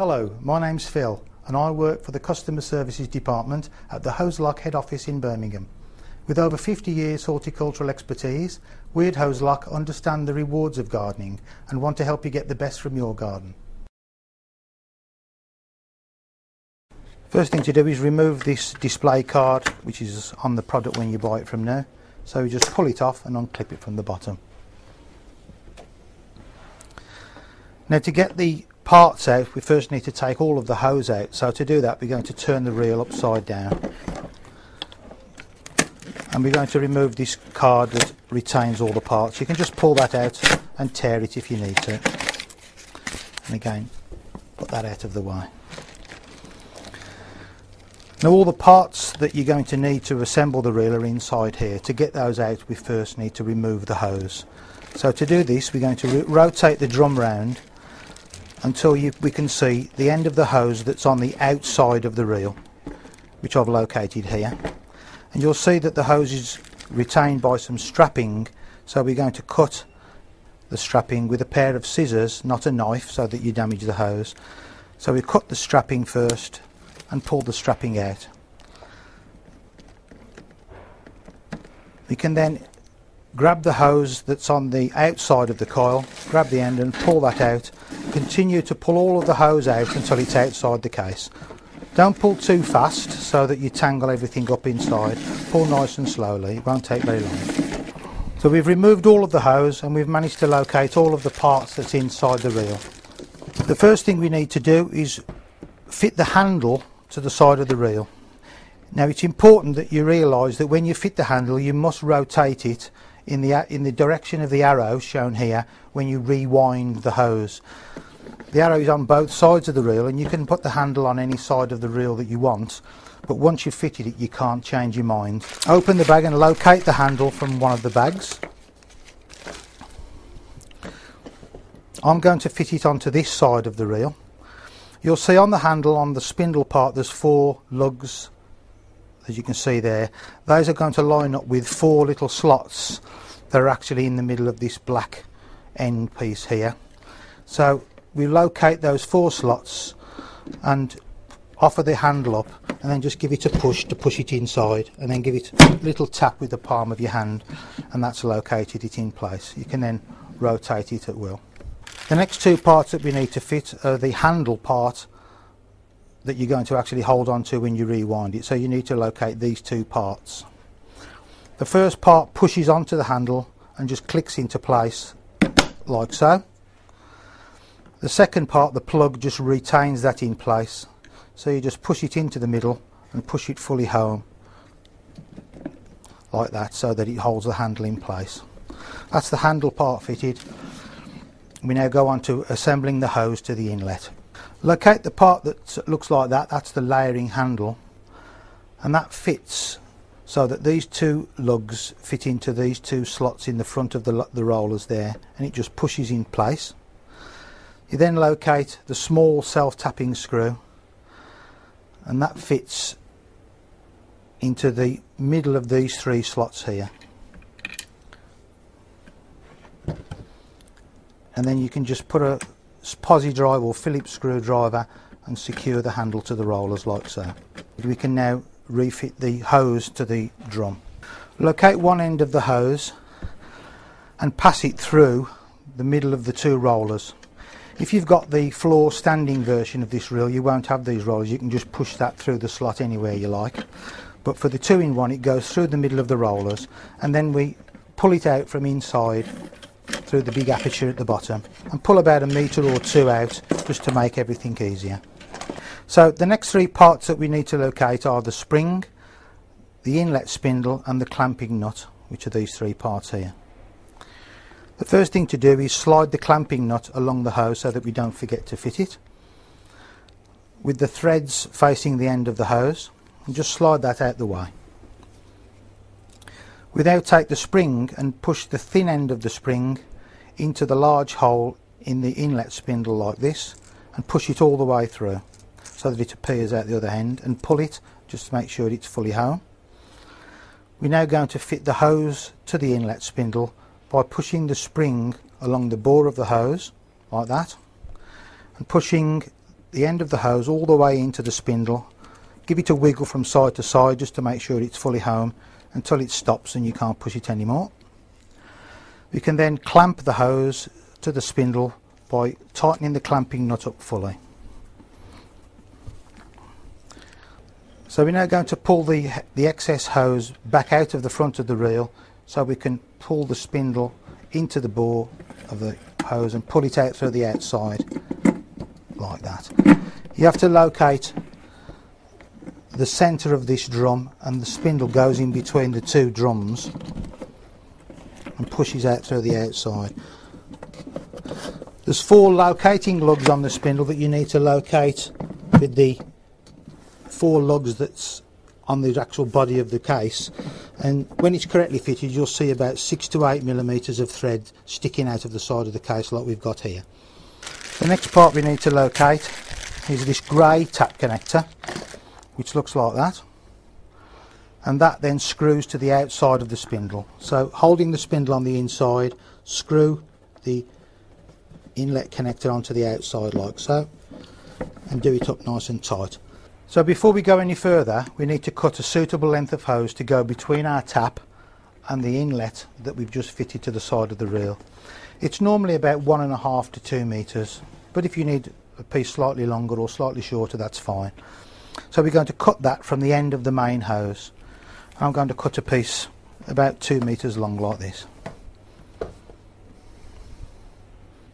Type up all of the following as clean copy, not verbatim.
Hello, my name's Phil and I work for the Customer Services Department at the Hozelock head office in Birmingham. With over 50 years horticultural expertise, we at Hozelock understand the rewards of gardening and want to help you get the best from your garden. First thing to do is remove this display card which is on the product when you buy it from now. So you just pull it off and unclip it from the bottom. Now to get the parts out, we first need to take all of the hose out. So to do that, we're going to turn the reel upside down. And we're going to remove this card that retains all the parts. You can just pull that out and tear it if you need to. And again, put that out of the way. Now all the parts that you're going to need to assemble the reel are inside here. To get those out, we first need to remove the hose. So to do this, we're going to rotate the drum round until we can see the end of the hose that's on the outside of the reel, which I've located here. And you'll see that the hose is retained by some strapping, so we're going to cut the strapping with a pair of scissors, not a knife, so that you damage the hose. So we cut the strapping first and pull the strapping out. We can then grab the hose that's on the outside of the coil, grab the end and pull that out. Continue to pull all of the hose out until it's outside the case. Don't pull too fast so that you tangle everything up inside. Pull nice and slowly, it won't take very long. So we've removed all of the hose and we've managed to locate all of the parts that's inside the reel. The first thing we need to do is fit the handle to the side of the reel. Now it's important that you realise that when you fit the handle you must rotate it in the direction of the arrow shown here when you rewind the hose. The arrow is on both sides of the reel and you can put the handle on any side of the reel that you want, but once you've fitted it you can't change your mind. Open the bag and locate the handle from one of the bags. I'm going to fit it onto this side of the reel. You'll see on the handle, on the spindle part, there's 4 lugs, as you can see there. Those are going to line up with 4 little slots that are actually in the middle of this black end piece here. So we locate those 4 slots and offer the handle up and then just give it a push to push it inside, and then give it a little tap with the palm of your hand, and that's located it in place. You can then rotate it at will. The next 2 parts that we need to fit are the handle part that you're going to actually hold on to when you rewind it. So you need to locate these 2 parts. The first part pushes onto the handle and just clicks into place like so. The second part, the plug, just retains that in place. So you just push it into the middle and push it fully home like that, so that it holds the handle in place. That's the handle part fitted. We now go on to assembling the hose to the inlet. Locate the part that looks like that, that's the layering handle, and that fits so that these 2 lugs fit into these 2 slots in the front of the rollers there, and it just pushes in place. You then locate the small self-tapping screw, and that fits into the middle of these 3 slots here. And then you can just put a posi drive or Phillips screwdriver and secure the handle to the rollers like so. We can now refit the hose to the drum. Locate one end of the hose and pass it through the middle of the 2 rollers. If you've got the floor standing version of this reel, you won't have these rollers. You can just push that through the slot anywhere you like. But for the 2-in-1, it goes through the middle of the rollers, and then we pull it out from inside through the big aperture at the bottom and pull about 1 metre or 2 out, just to make everything easier. So the next 3 parts that we need to locate are the spring, the inlet spindle and the clamping nut, which are these 3 parts here. The first thing to do is slide the clamping nut along the hose so that we don't forget to fit it, with the threads facing the end of the hose, and just slide that out the way. We now take the spring and push the thin end of the spring into the large hole in the inlet spindle like this, and push it all the way through so that it appears out the other end, and pull it just to make sure it's fully home. We're now going to fit the hose to the inlet spindle by pushing the spring along the bore of the hose like that, and pushing the end of the hose all the way into the spindle, give it a wiggle from side to side just to make sure it's fully home until it stops and you can't push it anymore. We can then clamp the hose to the spindle by tightening the clamping nut up fully. So we're now going to pull the excess hose back out of the front of the reel so we can pull the spindle into the bore of the hose and pull it out through the outside like that. You have to locate the centre of this drum, and the spindle goes in between the two drums and pushes out through the outside. There's 4 locating lugs on the spindle that you need to locate with the 4 lugs that's on the actual body of the case, and when it's correctly fitted you'll see about 6 to 8 millimeters of thread sticking out of the side of the case like we've got here. The next part we need to locate is this grey tap connector, which looks like that, and that then screws to the outside of the spindle. So holding the spindle on the inside, screw the inlet connector onto the outside like so, and do it up nice and tight. So before we go any further, we need to cut a suitable length of hose to go between our tap and the inlet that we've just fitted to the side of the reel. It's normally about 1.5 to 2 meters, but if you need a piece slightly longer or slightly shorter, that's fine. So we're going to cut that from the end of the main hose. I'm going to cut a piece about 2 meters long like this.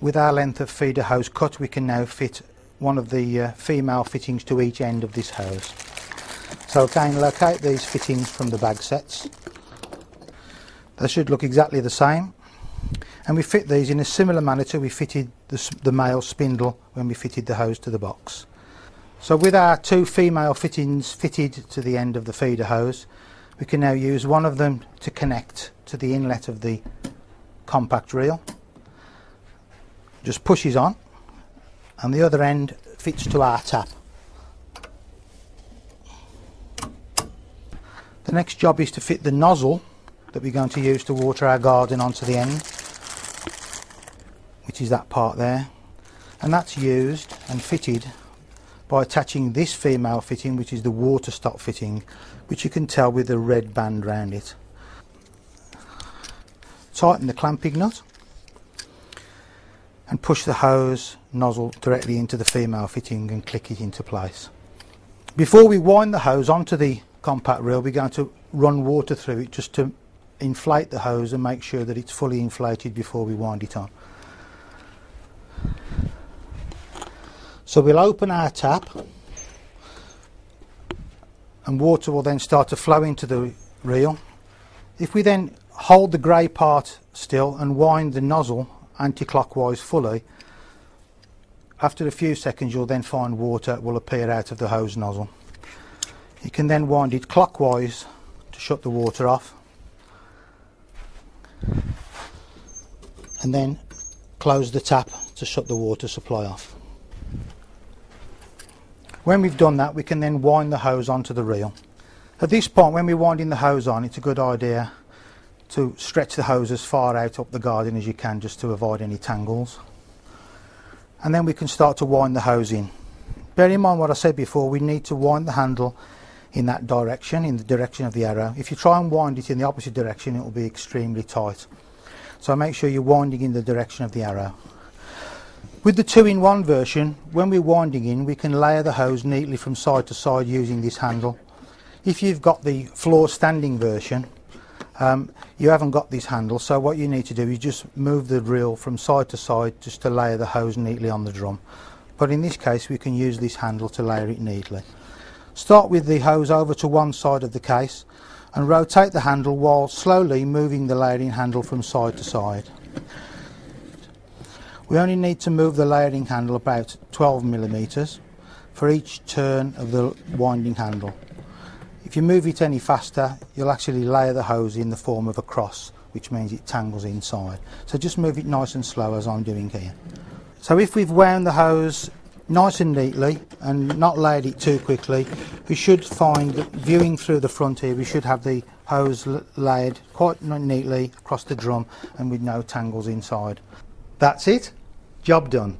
With our length of feeder hose cut, we can now fit one of the female fittings to each end of this hose. So again, locate these fittings from the bag sets. They should look exactly the same, and we fit these in a similar manner to we fitted the male spindle when we fitted the hose to the box. So with our 2 female fittings fitted to the end of the feeder hose, we can now use one of them to connect to the inlet of the compact reel. Just pushes on, and the other end fits to our tap. The next job is to fit the nozzle that we're going to use to water our garden onto the end, which is that part there, and that's used and fitted by attaching this female fitting, which is the water stop fitting, which you can tell with the red band round it. Tighten the clamping nut and push the hose nozzle directly into the female fitting and click it into place. Before we wind the hose onto the compact reel, we're going to run water through it just to inflate the hose and make sure that it's fully inflated before we wind it on. So we'll open our tap and water will then start to flow into the reel. If we then hold the grey part still and wind the nozzle anti-clockwise fully, after a few seconds you'll then find water will appear out of the hose nozzle. You can then wind it clockwise to shut the water off, and then close the tap to shut the water supply off. When we've done that, we can then wind the hose onto the reel. At this point, when we're winding the hose on, it's a good idea to stretch the hose as far out up the garden as you can, just to avoid any tangles. And then we can start to wind the hose in. Bear in mind what I said before, we need to wind the handle in that direction, in the direction of the arrow. If you try and wind it in the opposite direction, it will be extremely tight. So make sure you're winding in the direction of the arrow. With the 2-in-1 version, when we're winding in, we can layer the hose neatly from side to side using this handle. If you've got the floor standing version, you haven't got this handle, so what you need to do is just move the reel from side to side just to layer the hose neatly on the drum. But in this case we can use this handle to layer it neatly. Start with the hose over to one side of the case and rotate the handle while slowly moving the layering handle from side to side. We only need to move the layering handle about 12 millimeters for each turn of the winding handle. If you move it any faster, you'll actually layer the hose in the form of a cross, which means it tangles inside. So just move it nice and slow as I'm doing here. So if we've wound the hose nice and neatly and not layered it too quickly, we should find that viewing through the front here, we should have the hose layered quite neatly across the drum and with no tangles inside. That's it, job done.